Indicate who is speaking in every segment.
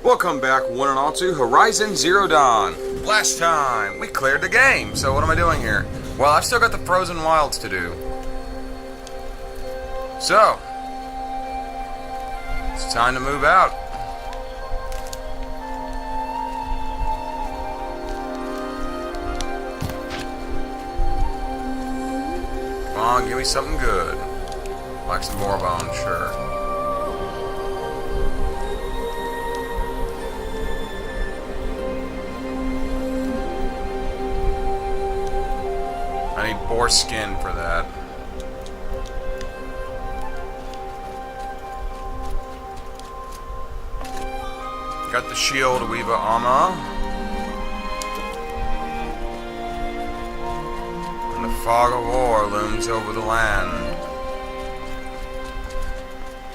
Speaker 1: Welcome back, one and all, to Horizon Zero Dawn. Last time, we cleared the game, so what am I doing here? Well, I've still got the Frozen Wilds to do. So, it's time to move out. Come on, give me something good. Like some more bone, sure. I need boar skin for that. Got the shield Weaver armor. And the fog of war looms over the land.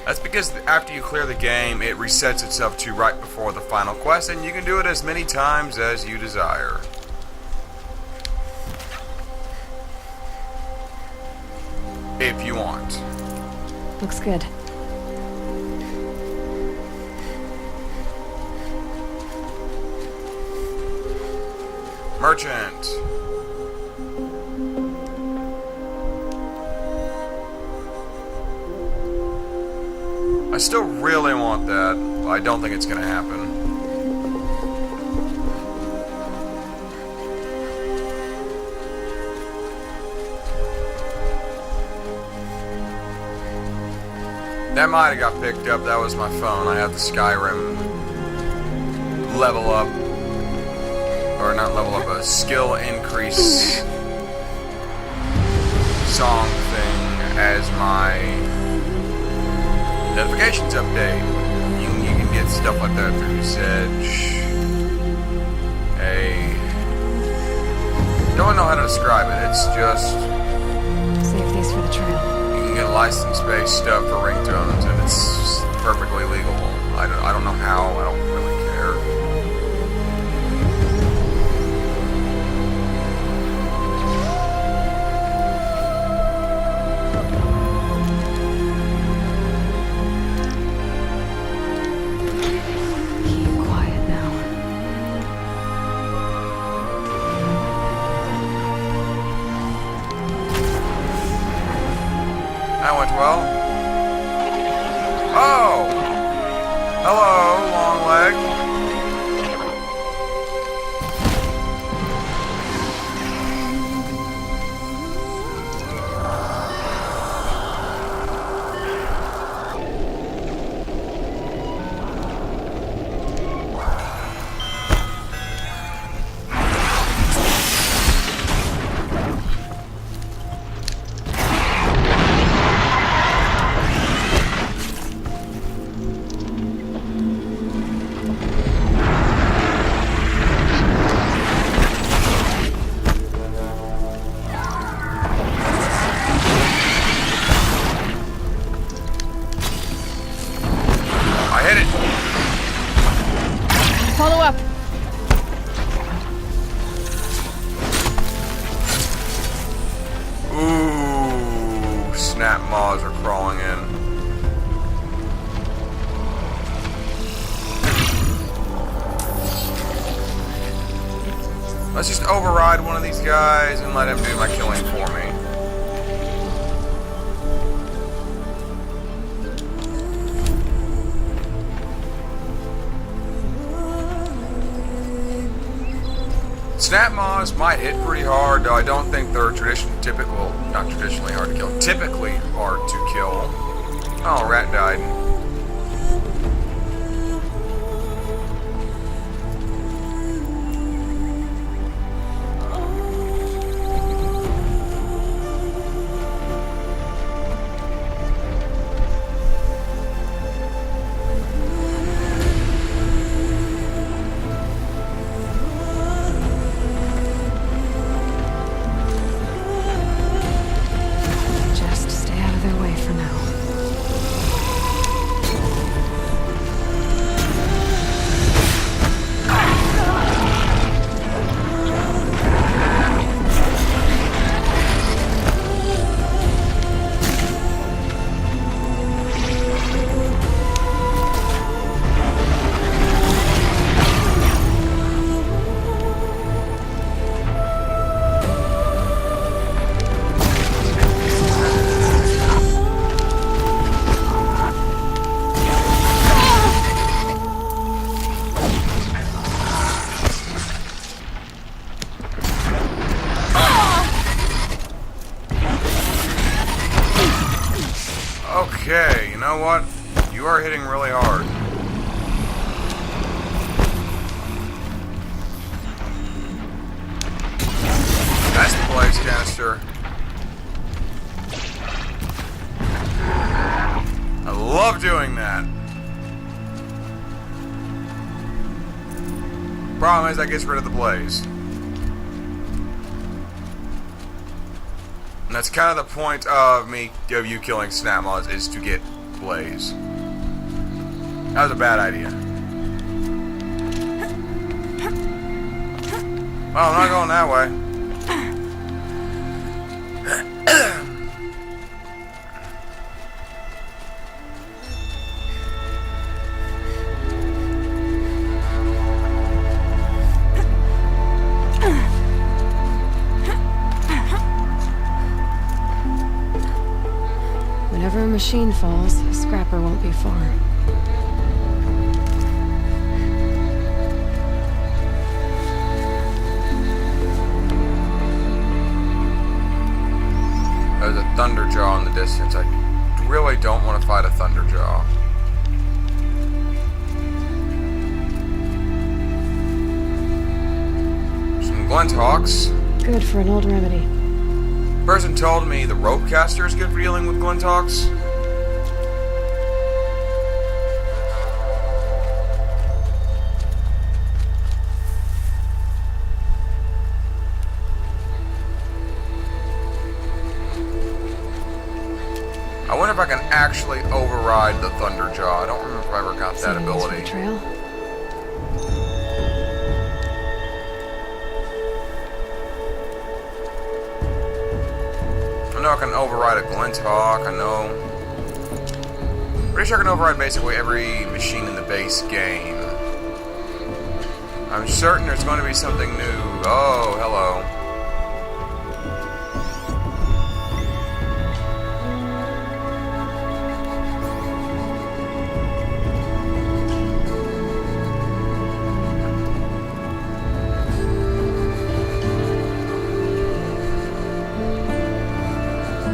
Speaker 1: That's because after you clear the game, it resets itself to right before the final quest, and you can do it as many times as you desire. If you want.
Speaker 2: Looks good.
Speaker 1: Merchant. I still really want that, but I don't think it's gonna happen. That might have got picked up. That was my phone. I have the Skyrim level up. Or not level up, a skill increase song thing as my notifications update. You can get stuff like that through Sedge. Don't know how to describe it. It's just...
Speaker 2: Save these for the trail.
Speaker 1: You can get license-based stuff for ringtones, and it's perfectly legal. I don't know how. I don't really care.
Speaker 2: Keep quiet now.
Speaker 1: That went well. Oh! Hello, long leg.
Speaker 2: Follow up.
Speaker 1: Ooh, snap maws are crawling in. Let's just override one of these guys and let him do my killing for me. Snap maws might hit pretty hard, though I don't think they're not traditionally hard to kill, typically hard to kill. Oh, rat died.
Speaker 2: Just stay out of their way for now.
Speaker 1: are hitting really hard. That's the blaze canister. I love doing that. Problem is that gets rid of the blaze. And that's kind of the point of you killing snap mods, is to get blaze. That was a bad idea. Well, I'm not going that way.
Speaker 2: Whenever a machine falls, Scrapper won't be far.
Speaker 1: There's a Thunderjaw in the distance. I really don't want to fight a Thunderjaw. Some Glinthawks.
Speaker 2: Good for an old remedy.
Speaker 1: Person told me the rope caster is good for dealing with Glinthawks. I wonder if I can actually override the Thunderjaw. I don't remember if I ever got that ability.
Speaker 2: Trail.
Speaker 1: I know I can override a Glinthawk. I know. Pretty sure I can override basically every machine in the base game. I'm certain there's going to be something new. Oh, hello.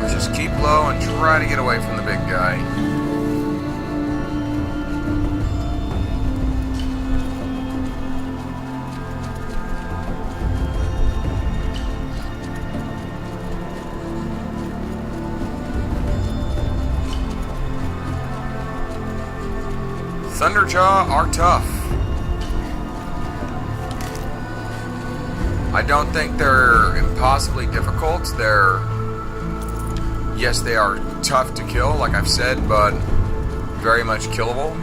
Speaker 1: Just keep low and try to get away from the big guy. Thunderjaw are tough. I don't think they're impossibly difficult. Yes, they are tough to kill, like I've said, but very much killable.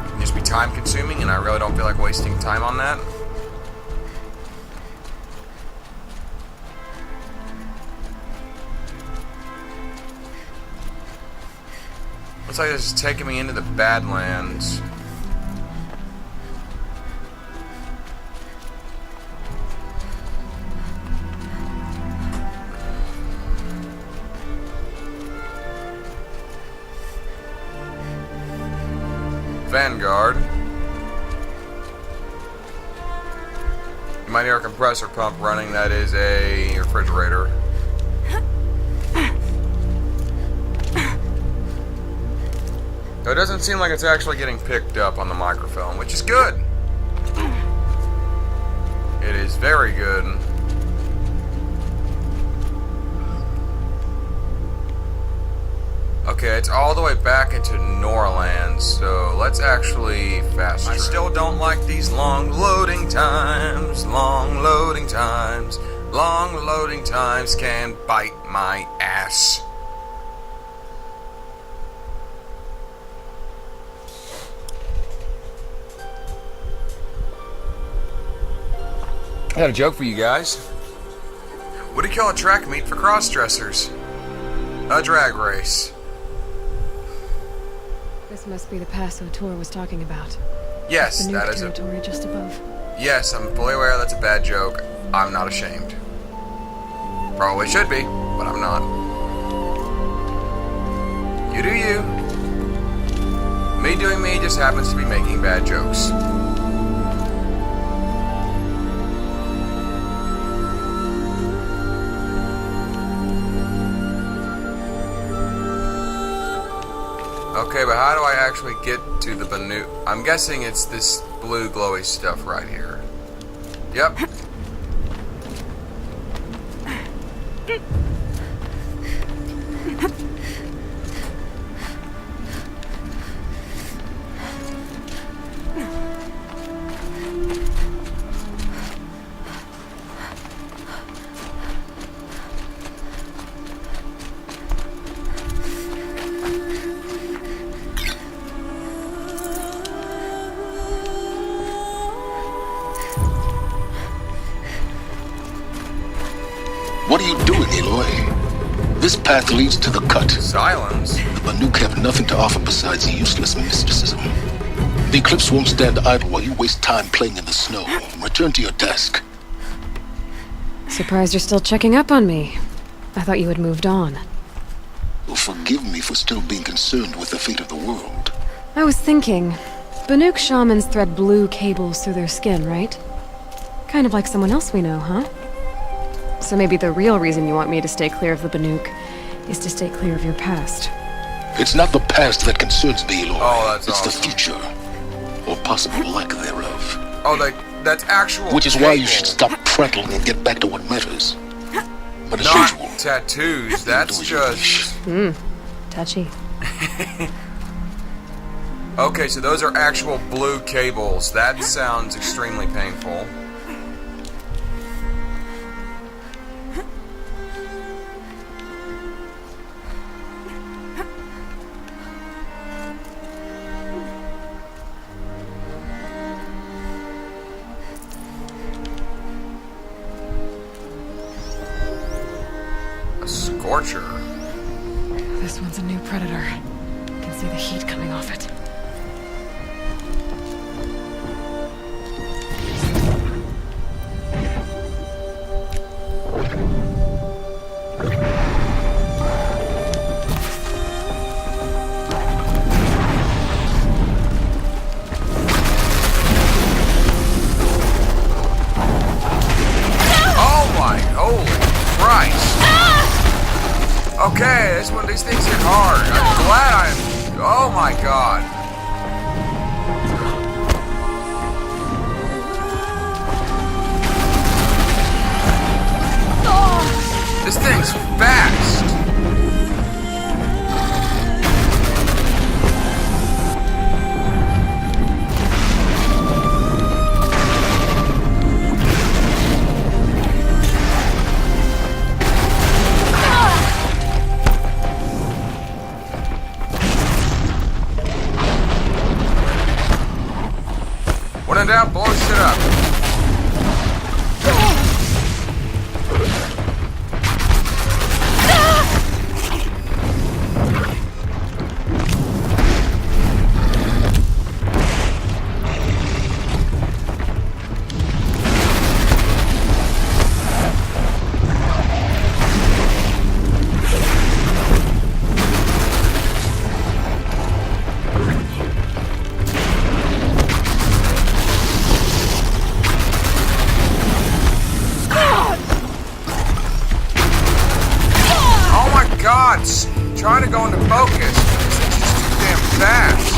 Speaker 1: It'd just be time consuming, and I really don't feel like wasting time on that. Looks like this is taking me into the Badlands. Vanguard. You might hear a compressor pump running. That is a refrigerator. Though it doesn't seem like it's actually getting picked up on the microphone, which is good. It is very good. Okay, it's all the way back into Norland, so let's actually fast travel. I still don't like these long loading times. Long loading times. Long loading times can bite my ass. I got a joke for you guys. What do you call a track meet for cross-dressers? A drag race.
Speaker 2: This must be the pass O'Toole was talking about.
Speaker 1: Yes,
Speaker 2: the
Speaker 1: that
Speaker 2: nuke
Speaker 1: is it.
Speaker 2: territory just above.
Speaker 1: Yes, I'm fully aware that's a bad joke. I'm not ashamed. Probably should be, but I'm not. You do you. Me doing me just happens to be making bad jokes. Okay, but how do I actually get to the Banuk? I'm guessing it's this blue glowy stuff right here. Yep.
Speaker 3: What are you doing, Aloy? This path leads to the cut.
Speaker 1: Silence?
Speaker 3: The Banuk have nothing to offer besides useless mysticism. The Eclipse won't stand idle while you waste time playing in the snow. Return to your desk.
Speaker 2: Surprised you're still checking up on me. I thought you had moved on.
Speaker 3: Forgive me for still being concerned with the fate of the world.
Speaker 2: I was thinking, Banuk shamans thread blue cables through their skin, right? Kind of like someone else we know, huh? So maybe the real reason you want me to stay clear of the Banuk is to stay clear of your past.
Speaker 3: It's not the past that concerns me, Aloy.
Speaker 1: Oh, that's
Speaker 3: it's
Speaker 1: awesome.
Speaker 3: the future. Or possible lack thereof.
Speaker 1: Oh, that's actual
Speaker 3: Which is why you
Speaker 1: cable.
Speaker 3: should stop prattling and get back to what matters. But as
Speaker 1: Not
Speaker 3: usual,
Speaker 1: tattoos. That's
Speaker 3: do as you
Speaker 1: just...
Speaker 3: wish.
Speaker 2: Touchy.
Speaker 1: Okay, so those are actual blue cables. That sounds extremely painful. A scorcher.
Speaker 2: This one's a new predator. You can see the heat coming off it.
Speaker 1: Oh my holy Christ! Okay, this one, these things hit hard. I'm glad I'm. Oh my god. This thing's fast. When in doubt, blow shit up. Oh my god, trying to go into focus. This thing's just too damn fast.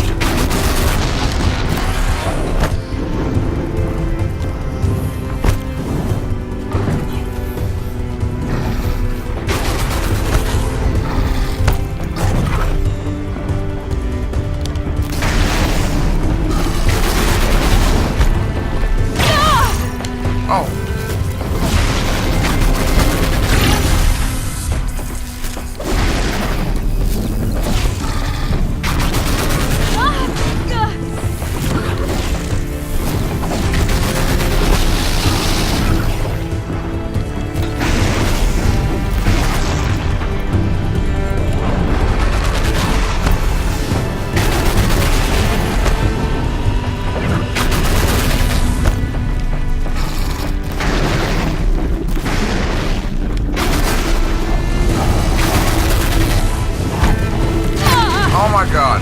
Speaker 1: Oh. Oh my god.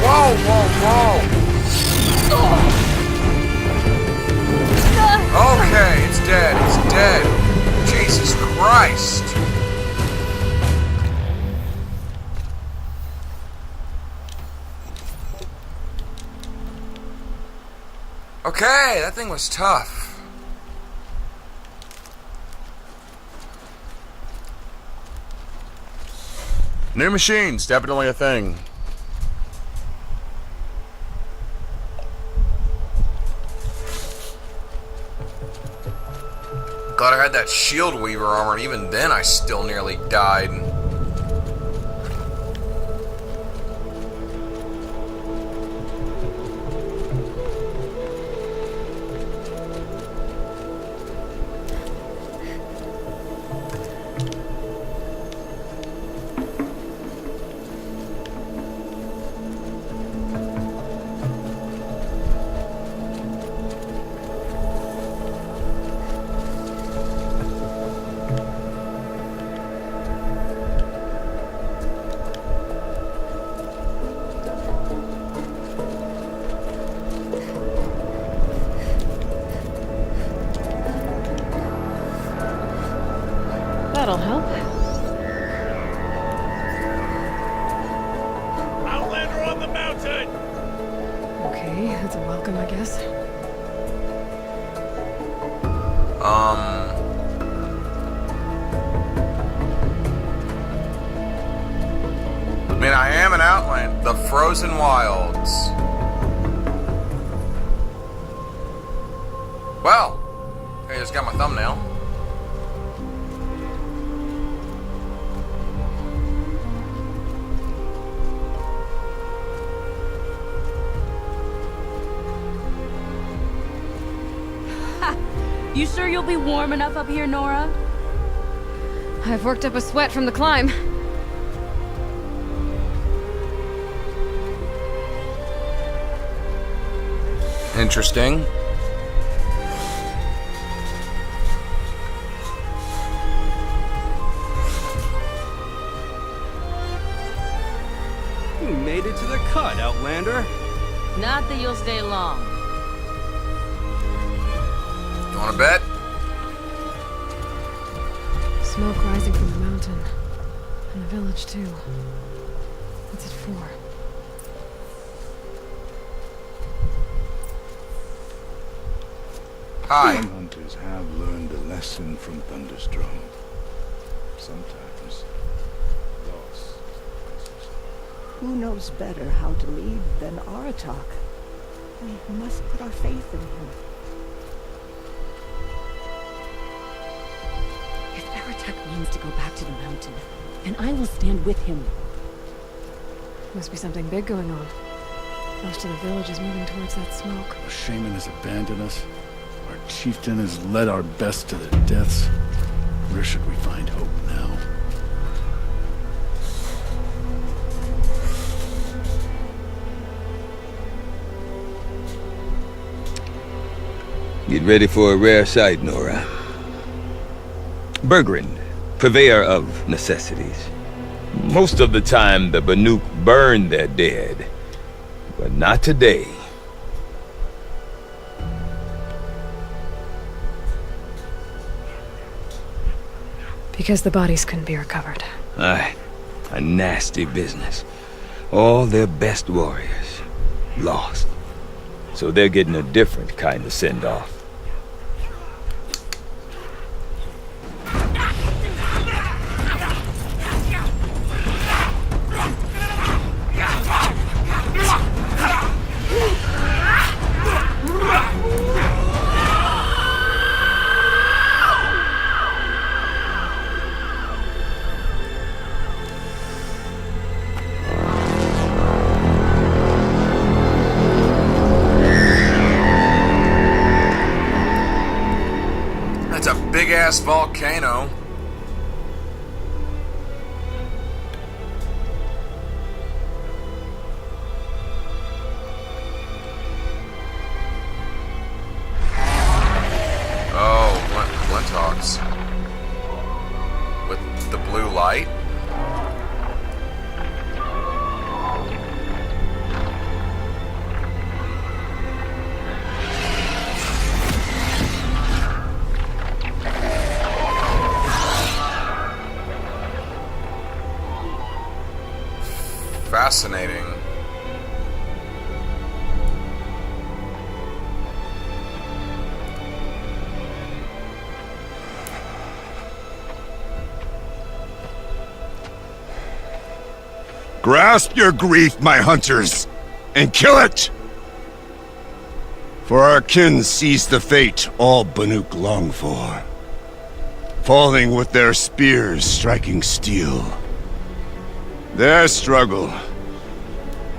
Speaker 1: Whoa! Whoa, whoa, whoa! Okay, it's dead. It's dead. Jesus Christ. Okay, that thing was tough. New machines, definitely a thing. Glad I had that shield weaver armor, and even then I still nearly died.
Speaker 2: That'll help.
Speaker 4: Outlander on the mountain!
Speaker 2: Okay, that's a welcome, I guess.
Speaker 1: I mean, I am an Outland. The Frozen Wilds. Well, I just got my thumbnail.
Speaker 5: You sure you'll be warm enough up here, Nora?
Speaker 2: I've worked up a sweat from the climb.
Speaker 1: Interesting.
Speaker 4: You made it to the cut, Outlander.
Speaker 5: Not that you'll stay long.
Speaker 1: You wanna bet?
Speaker 2: Smoke rising from the mountain. And the village, too. What's it for?
Speaker 1: Hi.
Speaker 6: Some hunters have learned a lesson from Thunderstrom. Sometimes, loss.
Speaker 7: Who knows better how to lead than Aratak? We must put our faith in him.
Speaker 8: If Aratak means to go back to the mountain, then I will stand with him.
Speaker 2: Must be something big going on. Most of the village is moving towards that smoke.
Speaker 6: Our shaman has abandoned us. Our chieftain has led our best to their deaths. Where should we find hope now?
Speaker 9: Get ready for a rare sight, Nora. Bergrand, purveyor of necessities. Most of the time, the Banuk burn their dead. But not today.
Speaker 2: Because the bodies couldn't be recovered.
Speaker 9: Aye, a nasty business. All their best warriors lost. So they're getting a different kind of send-off.
Speaker 1: That's a big-ass volcano. Oh, Flintox. With the blue light? fascinating.
Speaker 10: Grasp your grief, my hunters, and kill it! For our kin sees the fate all Banuk long for, falling with their spears striking steel. Their struggle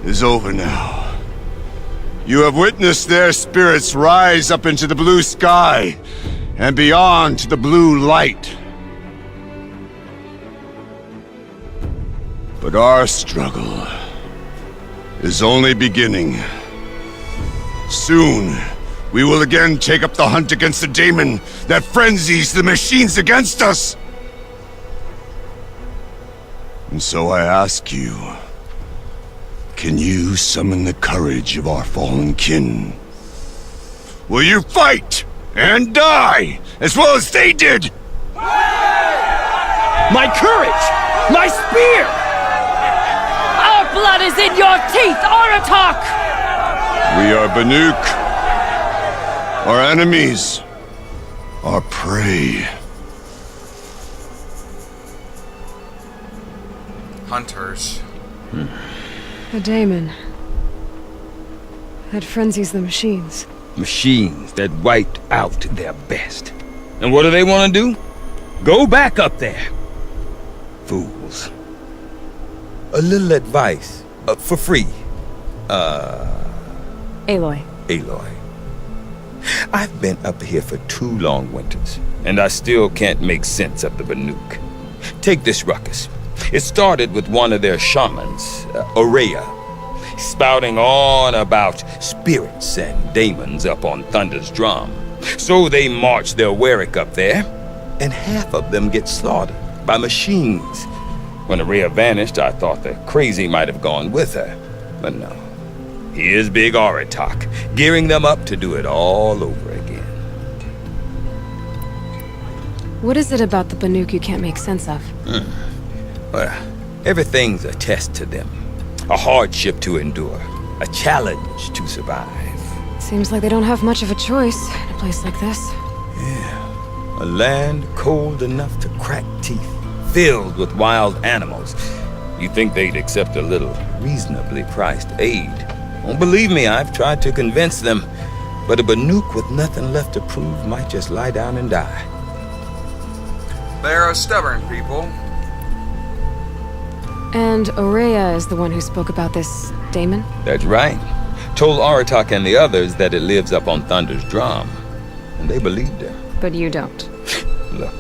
Speaker 10: is over now. You have witnessed their spirits rise up into the blue sky and beyond to the blue light. But our struggle is only beginning. Soon, we will again take up the hunt against the daemon that frenzies the machines against us. And so I ask you, can you summon the courage of our fallen kin? Will you fight and die as well as they did?
Speaker 4: My courage! My spear!
Speaker 5: Our blood is in your teeth, Aratak!
Speaker 10: We are Banuk. Our enemies. Our prey.
Speaker 1: Hunters.
Speaker 2: The daemon. That frenzies the machines.
Speaker 9: Machines that wiped out their best. And what do they want to do? Go back up there. Fools. A little advice. For free.
Speaker 2: Aloy.
Speaker 9: Aloy. I've been up here for 2 long winters, and I still can't make sense of the Banuk. Take this ruckus. It started with one of their shamans, Ourea, spouting on about spirits and daemons up on Thunder's drum. So they march their Warwick up there, and half of them get slaughtered by machines. When Ourea vanished, I thought the crazy might have gone with her, but no. Here's Big Aratak, gearing them up to do it all over again.
Speaker 2: What is it about the Banuk you can't make sense of?
Speaker 9: Well, everything's a test to them. A hardship to endure. A challenge to survive.
Speaker 2: Seems like they don't have much of a choice in a place like this.
Speaker 9: Yeah. A land cold enough to crack teeth, filled with wild animals. You'd think they'd accept a little reasonably priced aid. Don't believe me, I've tried to convince them. But a Banuk with nothing left to prove might just lie down and die.
Speaker 1: They're a stubborn people.
Speaker 2: And Ourea is the one who spoke about this daemon?
Speaker 9: That's right. Told Aratak and the others that it lives up on Thunder's drum. And they believed him.
Speaker 2: But you don't.
Speaker 9: Look,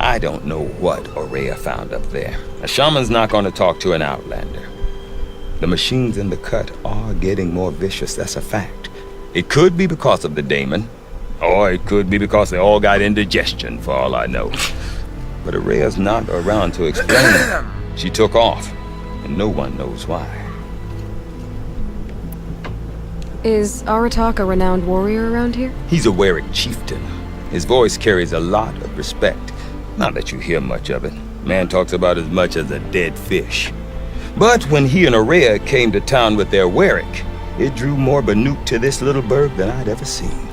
Speaker 9: I don't know what Ourea found up there. A shaman's not going to talk to an outlander. The machines in the cut are getting more vicious, that's a fact. It could be because of the daemon, or it could be because they all got indigestion, for all I know. But Ourea's not around to explain it. She took off, and no one knows why.
Speaker 2: Is Aratak a renowned warrior around here?
Speaker 9: He's a Warwick chieftain. His voice carries a lot of respect. Not that you hear much of it. Man talks about as much as a dead fish. But when he and Ourea came to town with their Warwick, it drew more Banuk to this little burg than I'd ever seen.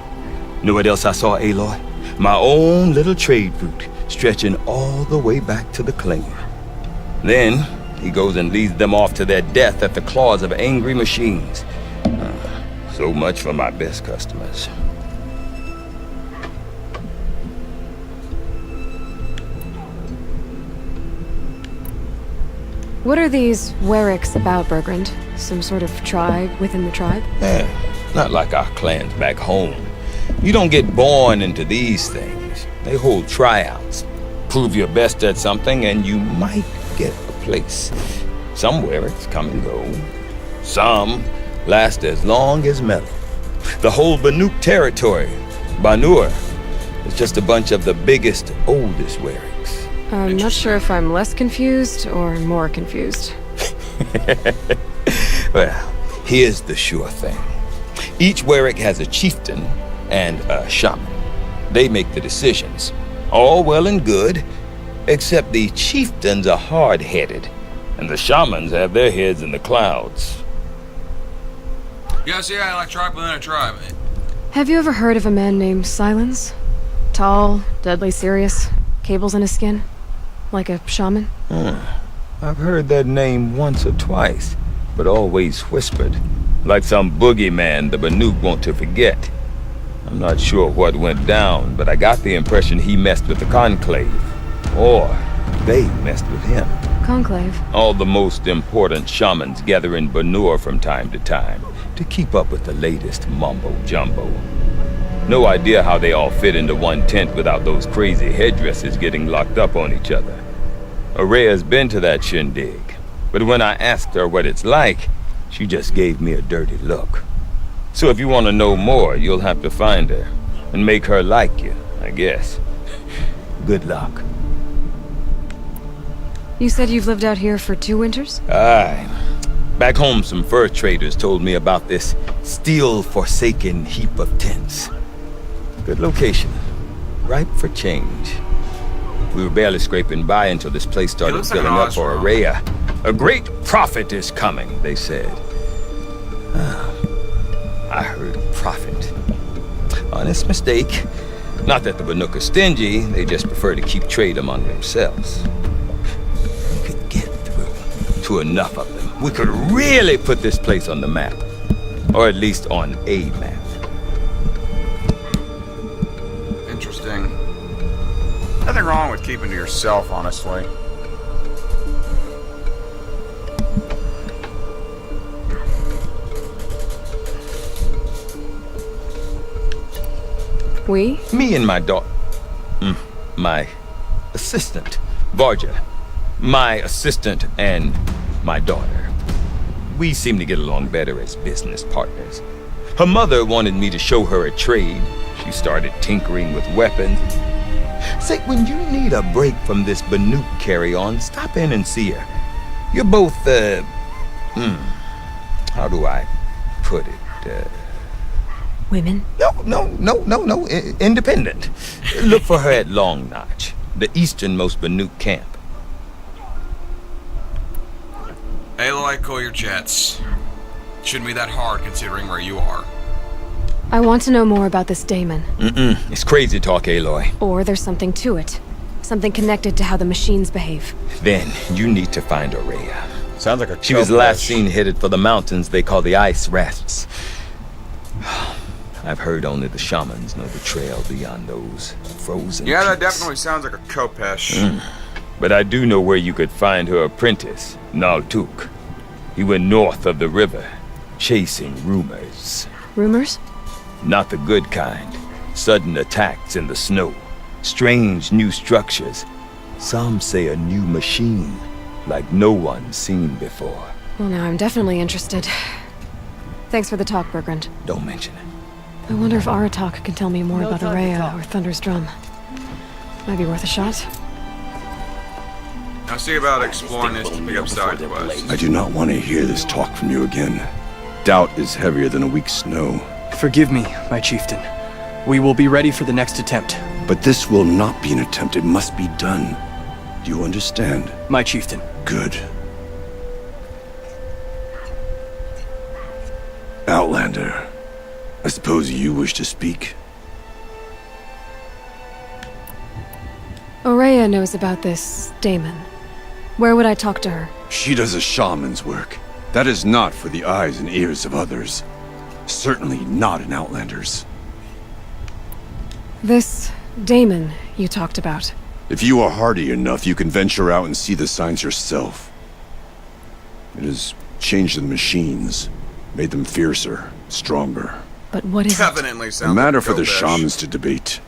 Speaker 9: Know what else I saw, Aloy? My own little trade route, stretching all the way back to the claim. Then, he goes and leads them off to their death at the claws of angry machines. So much for my best customers.
Speaker 2: What are these Warwicks about, Bergrand? Some sort of tribe within the tribe?
Speaker 9: Not like our clans back home. You don't get born into these things. They hold tryouts. Prove your best at something and you might get a place. Some Warwicks come and go. Some last as long as metal. The whole Banuk territory, Banur, is just a bunch of the biggest, oldest Warwicks.
Speaker 2: I'm not sure if I'm less confused or more confused.
Speaker 9: Well, here's the sure thing. Each Warwick has a chieftain and a shaman. They make the decisions. All well and good, except the chieftains are hard-headed. And the shamans have their heads in the clouds.
Speaker 1: Yes, yeah, like tribe within a tribe.
Speaker 2: Have you ever heard of a man named Silence? Tall, deadly serious, cables in his skin? Like a shaman?
Speaker 9: I've heard that name once or twice, but always whispered. Like some boogeyman the Banuk want to forget. I'm not sure what went down, but I got the impression he messed with the Conclave. Or they messed with him.
Speaker 2: Conclave?
Speaker 9: All the most important shamans gather in Banur from time to time to keep up with the latest mumbo-jumbo. No idea how they all fit into one tent without those crazy headdresses getting locked up on each other. Araya's been to that shindig, but when I asked her what it's like, she just gave me a dirty look. So if you want to know more, you'll have to find her and make her like you, I guess. Good luck.
Speaker 2: You said you've lived out here for 2 winters?
Speaker 9: Aye. Back home, some fur traders told me about this steel-forsaken heap of tents. Good location. Ripe for change. We were barely scraping by until this place started
Speaker 1: looks like
Speaker 9: filling
Speaker 1: an
Speaker 9: up for
Speaker 1: ashram.
Speaker 9: Araya. A great prophet is coming, they said. I heard prophet. Honest mistake. Not that the Banuk are stingy, they just prefer to keep trade among themselves. We could get through to enough of them. We could really put this place on the map. Or at least on a map.
Speaker 1: Interesting. Nothing wrong with keeping to yourself, honestly.
Speaker 2: We?
Speaker 9: Me and my daughter. My assistant, Varja. My assistant and my daughter. We seem to get along better as business partners. Her mother wanted me to show her a trade. She started tinkering with weapons. Say, when you need a break from this Banuk carry-on, stop in and see her. You're both, how do I put it,
Speaker 2: Women?
Speaker 9: No, independent. Look for her at Long Notch, the easternmost Banuk camp.
Speaker 1: Aloy, call your jets. Shouldn't be that hard considering where you are.
Speaker 2: I want to know more about this Daemon.
Speaker 9: It's crazy talk, Aloy.
Speaker 2: Or there's something to it. Something connected to how the machines behave.
Speaker 9: Then you need to find Araya.
Speaker 10: Sounds like a
Speaker 9: She was last seen headed for the mountains they call the Ice Rasps. I've heard only the shamans know the trail beyond those frozen
Speaker 1: Yeah, that
Speaker 9: peaks.
Speaker 1: definitely sounds like a Kopesh.
Speaker 9: But I do know where you could find her apprentice, Naltuk. He went north of the river, chasing rumors.
Speaker 2: Rumors?
Speaker 9: Not the good kind. Sudden attacks in the snow. Strange new structures. Some say a new machine, like no one's seen before.
Speaker 2: Well, now I'm definitely interested. Thanks for the talk, Bergrand.
Speaker 9: Don't mention it.
Speaker 2: I wonder if Aratak can tell me more about Araya or Thunder's Drum. Might be worth a shot.
Speaker 1: Now see about exploring this to pick up side quests.
Speaker 10: I do not want to hear this talk from you again. Doubt is heavier than a week's snow.
Speaker 4: Forgive me, my chieftain. We will be ready for the next attempt.
Speaker 10: But this will not be an attempt. It must be done. Do you understand?
Speaker 4: My chieftain.
Speaker 10: Good. Outlander, I suppose you wish to speak?
Speaker 2: Araya knows about this Daemon. Where would I talk to her?
Speaker 10: She does a shaman's work. That is not for the eyes and ears of others. Certainly not an Outlander's.
Speaker 2: This Daemon you talked about.
Speaker 10: If you are hardy enough, you can venture out and see the signs yourself. It has changed the machines, made them fiercer, stronger.
Speaker 2: But what is it?
Speaker 1: Definitely
Speaker 10: A
Speaker 1: sounds
Speaker 10: matter
Speaker 1: like
Speaker 10: for the
Speaker 1: Kopesh.
Speaker 10: shamans to debate.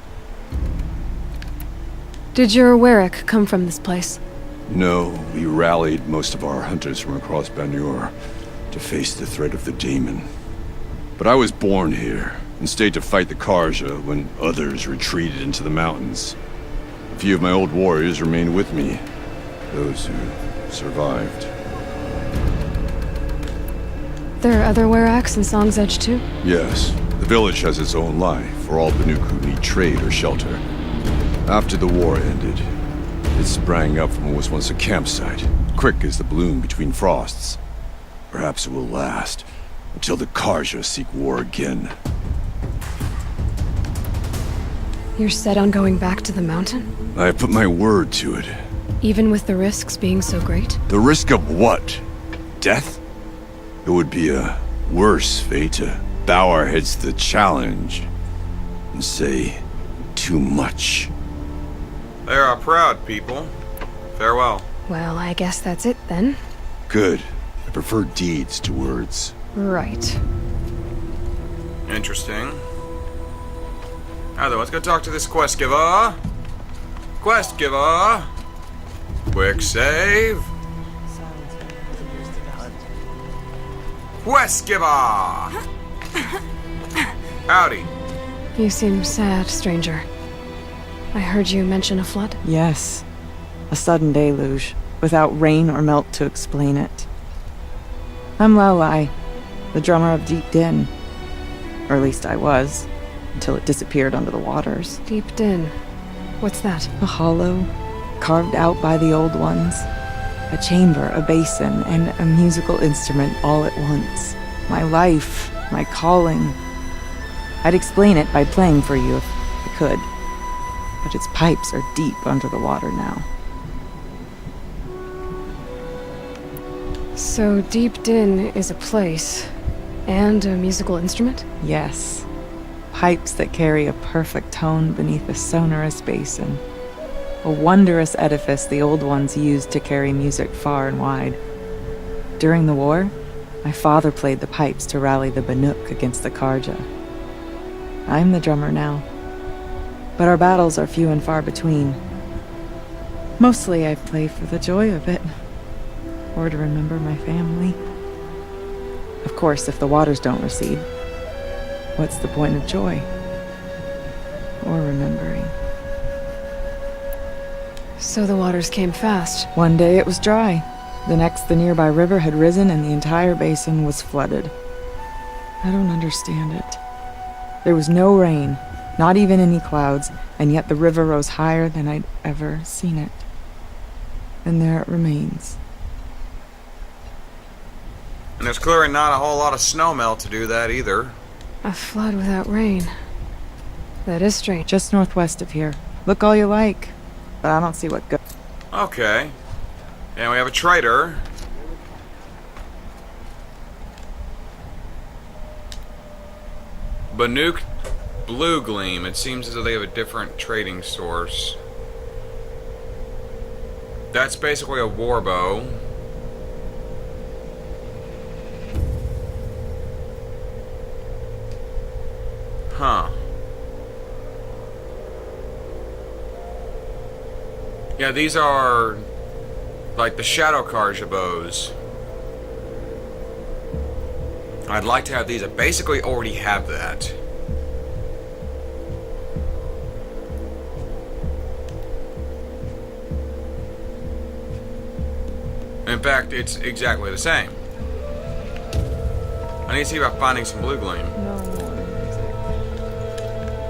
Speaker 2: Did your Warwick come from this place?
Speaker 10: No, we rallied most of our hunters from across Banur to face the threat of the Daemon. But I was born here and stayed to fight the Karja when others retreated into the mountains. A few of my old warriors remained with me, those who survived.
Speaker 2: There are other Warracks in Song's Edge too?
Speaker 10: Yes, the village has its own life for all Banuk who need trade or shelter. After the war ended, it sprang up from what was once a campsite, quick is the bloom between frosts. Perhaps it will last until the Karja seek war again.
Speaker 2: You're set on going back to the mountain?
Speaker 10: I have put my word to it.
Speaker 2: Even with the risks being so great?
Speaker 10: The risk of what? Death? It would be a worse fate to bow our heads to the challenge and say too much.
Speaker 1: They are proud people. Farewell.
Speaker 2: Well, I guess that's it then.
Speaker 10: Good. I prefer deeds to words.
Speaker 2: Right.
Speaker 1: Interesting. Now then, let's go talk to this quest giver. Quest giver. Quick save. Quest giver. Howdy.
Speaker 2: You seem sad, stranger. I heard you mention a flood.
Speaker 11: Yes. A sudden deluge, without rain or melt to explain it. I'm Laolai, the drummer of Deep Din. Or at least I was, until it disappeared under the waters.
Speaker 2: Deep Din. What's that?
Speaker 11: A hollow, carved out by the old ones. A chamber, a basin, and a musical instrument all at once. My life, my calling. I'd explain it by playing for you if I could. But its pipes are deep under the water now.
Speaker 2: So Deep Din is a place, and a musical instrument?
Speaker 11: Yes. Pipes that carry a perfect tone beneath a sonorous basin. A wondrous edifice the old ones used to carry music far and wide. During the war, my father played the pipes to rally the Banuk against the Karja. I'm the drummer now. But our battles are few and far between. Mostly I play for the joy of it. Or to remember my family. Of course, if the waters don't recede, what's the point of joy? Or remembering?
Speaker 2: So the waters came fast.
Speaker 11: One day it was dry. The next, the nearby river had risen and the entire basin was flooded. I don't understand it. There was no rain, not even any clouds, and yet the river rose higher than I'd ever seen it. And there it remains.
Speaker 1: And there's clearly not a whole lot of snow melt to do that either.
Speaker 2: A flood without rain. That is strange.
Speaker 11: Just northwest of here. Look all you like, but I don't see what goes.
Speaker 1: Okay. And we have a trader. Banuk Blue Gleam. It seems as though they have a different trading source. That's basically a warbow. Huh. Yeah, these are like the Shadow Karja bows. I'd like to have these. I basically already have that. In fact, it's exactly the same. I need to see about finding some blue gleam.
Speaker 11: No more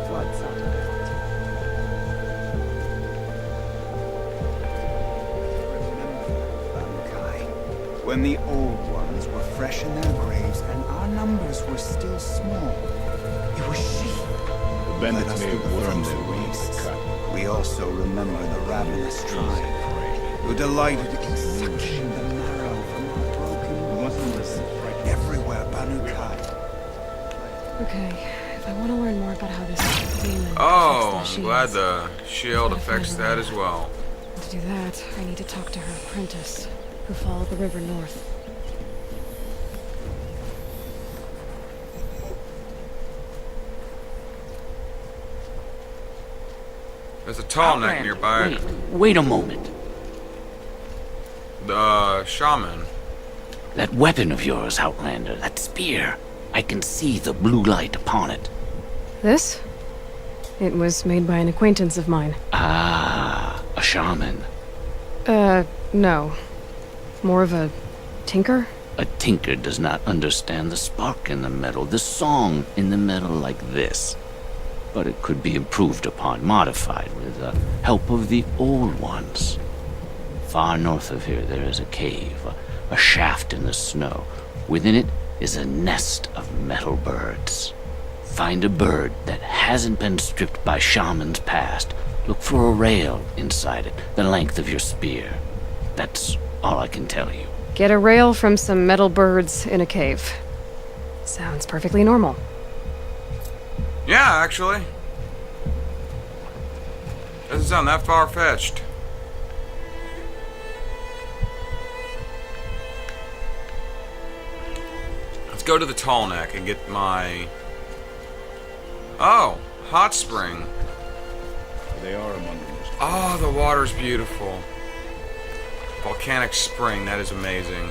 Speaker 11: floods out of it.
Speaker 12: Bankai, when the old ones were fresh in their graves and our numbers were still small, it was she who led us through the frozen wastes. We also remember the ravenous tribe who delighted in sucking the marrow from our broken bones everywhere Bankai.
Speaker 2: Okay, if I want to learn more about how this demon
Speaker 1: Oh,
Speaker 2: affects
Speaker 1: I'm
Speaker 2: the
Speaker 1: glad
Speaker 2: Sheens,
Speaker 1: the shield
Speaker 2: gotta find
Speaker 1: affects
Speaker 2: her
Speaker 1: that
Speaker 2: out.
Speaker 1: as well.
Speaker 2: To do that, I need to talk to her apprentice, who followed the river north.
Speaker 1: There's a tall neck nearby.
Speaker 13: Wait a moment.
Speaker 1: The shaman.
Speaker 13: That weapon of yours, Outlander, that spear. I can see the blue light upon it.
Speaker 2: This? It was made by an acquaintance of mine.
Speaker 13: Ah, a shaman.
Speaker 2: No. More of a tinker?
Speaker 13: A tinker does not understand the spark in the metal, the song in the metal like this. But it could be improved upon, modified with the help of the old ones. Far north of here, there is a cave, a shaft in the snow. Within it is a nest of metal birds. Find a bird that hasn't been stripped by shamans past. Look for a rail inside it, the length of your spear. That's all I can tell you.
Speaker 2: Get a rail from some metal birds in a cave. Sounds perfectly normal.
Speaker 1: Yeah, actually. Doesn't sound that far-fetched. Let's go to the Tall Neck and get my... Oh, hot spring.
Speaker 6: They are among the most...
Speaker 1: Oh, the water's beautiful. Volcanic spring, that is amazing.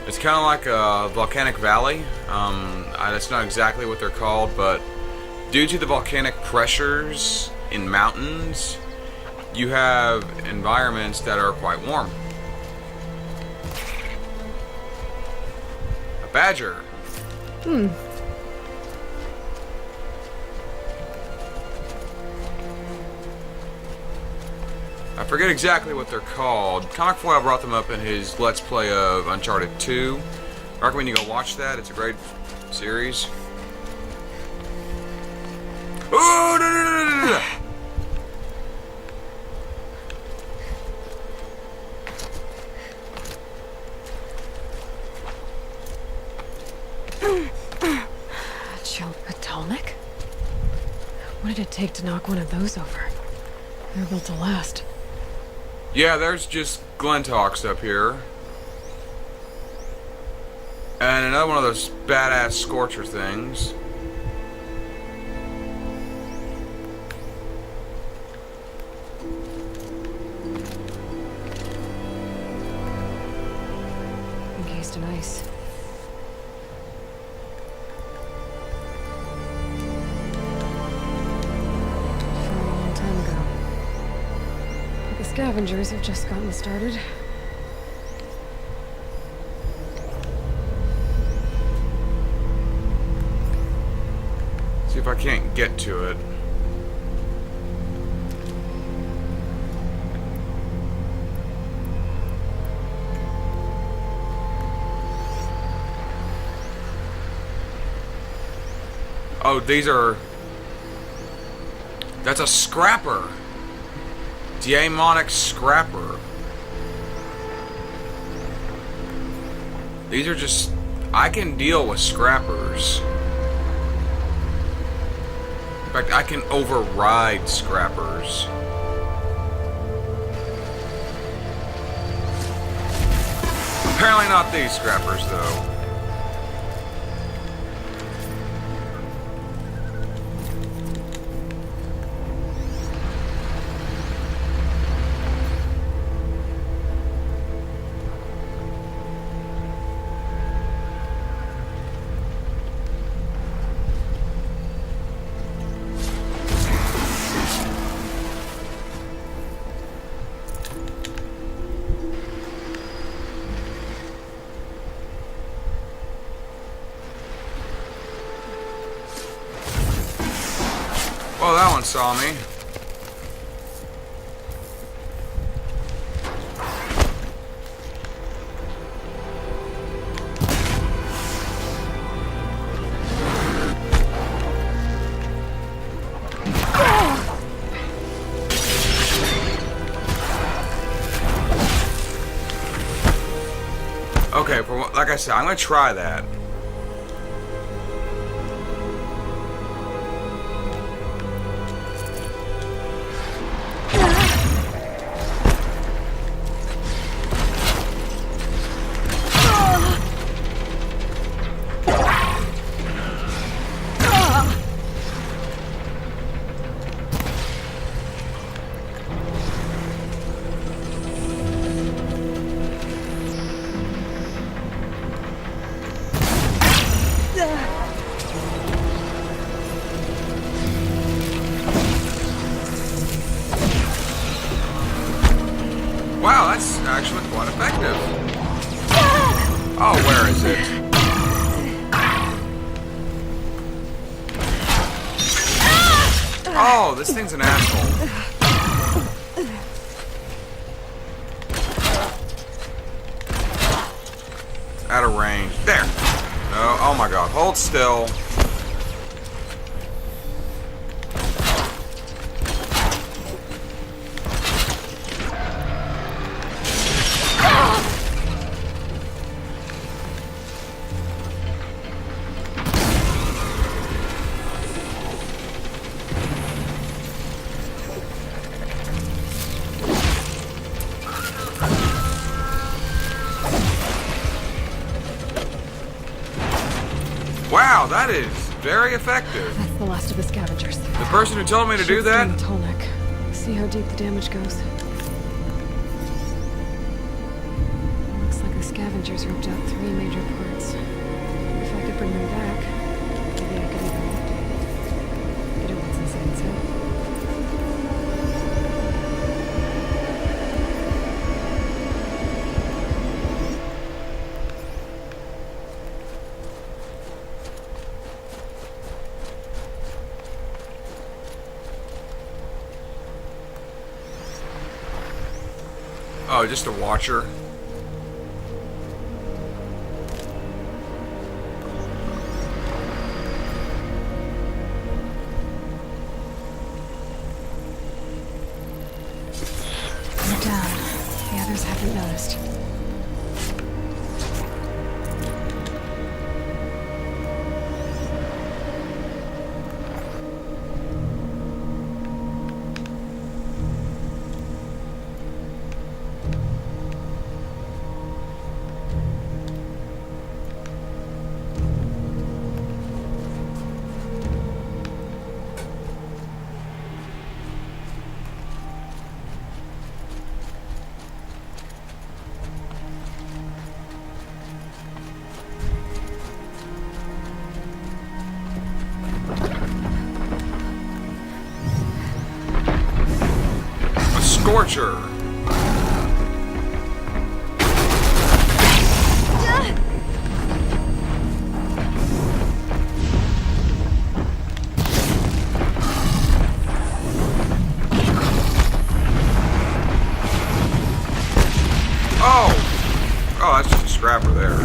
Speaker 1: It's kind of like a volcanic valley. That's not exactly what they're called, but due to the volcanic pressures in mountains, you have environments that are quite warm. A badger. I forget exactly what they're called. Comic Foil brought them up in his Let's Play of Uncharted 2. I recommend you go watch that. It's a great series. Oh, no.
Speaker 2: Chelpatolnik? What did it take to knock one of those over? They're built to last.
Speaker 1: Yeah, there's just Glentalks up here. And another one of those badass Scorcher things.
Speaker 2: Encased in ice. From a long time ago. The scavengers have just gotten started.
Speaker 1: See if I can't get to it. Oh, these are... That's a scrapper. Daemonic scrapper. These are just... I can deal with scrappers. In fact, I can override scrappers. Apparently not these scrappers, though. Well, that one saw me. Okay, like I said, I'm gonna try that. Wow, that's actually quite effective. Oh, where is it? Oh, this thing's an asshole. No, oh my god, hold still. Wow, that is very effective.
Speaker 2: That's the last of the scavengers.
Speaker 1: The person who told me to do that?
Speaker 2: Tolnek. See how deep the damage goes. Looks like the scavengers ripped out 3 major parts. If I could bring them back, maybe I could even get it what's inside his head.
Speaker 1: Oh, just a watcher.
Speaker 2: They're down. The others haven't noticed.
Speaker 1: Scorcher. Oh, that's just a scrapper there.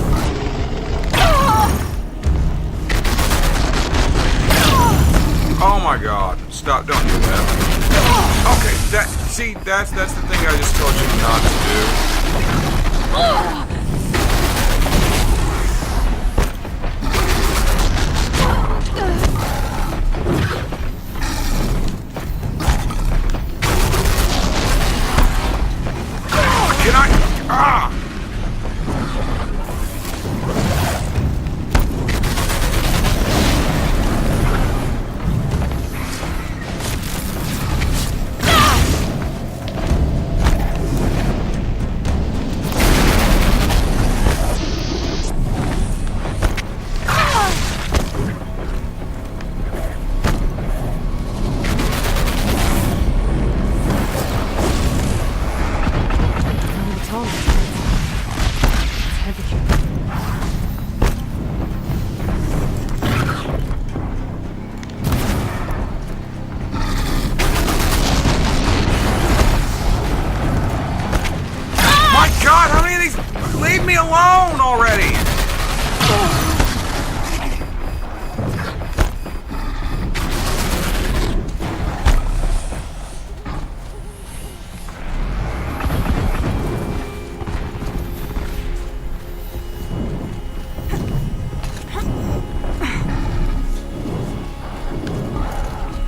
Speaker 1: Oh my god. Stop, don't do that. Okay, that's the thing I just told you not to do. Can I? Ah! God, how many of these? Leave me alone already!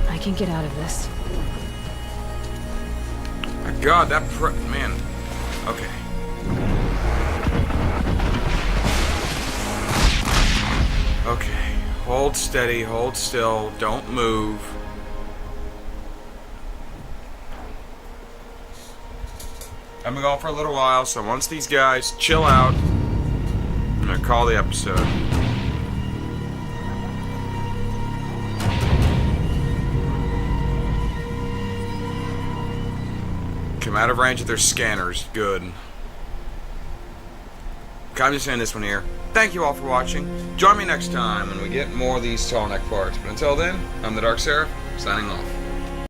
Speaker 2: I can get out of this.
Speaker 1: My God, that man. Okay. Okay, hold steady, hold still, don't move. I've been gone for a little while, so once these guys chill out, I'm gonna call the episode. Come out of range of their scanners, good. I'm just saying this one here. Thank you all for watching. Join me next time when we get more of these Tallneck parts. But until then, I'm the Dark Seraph, signing off.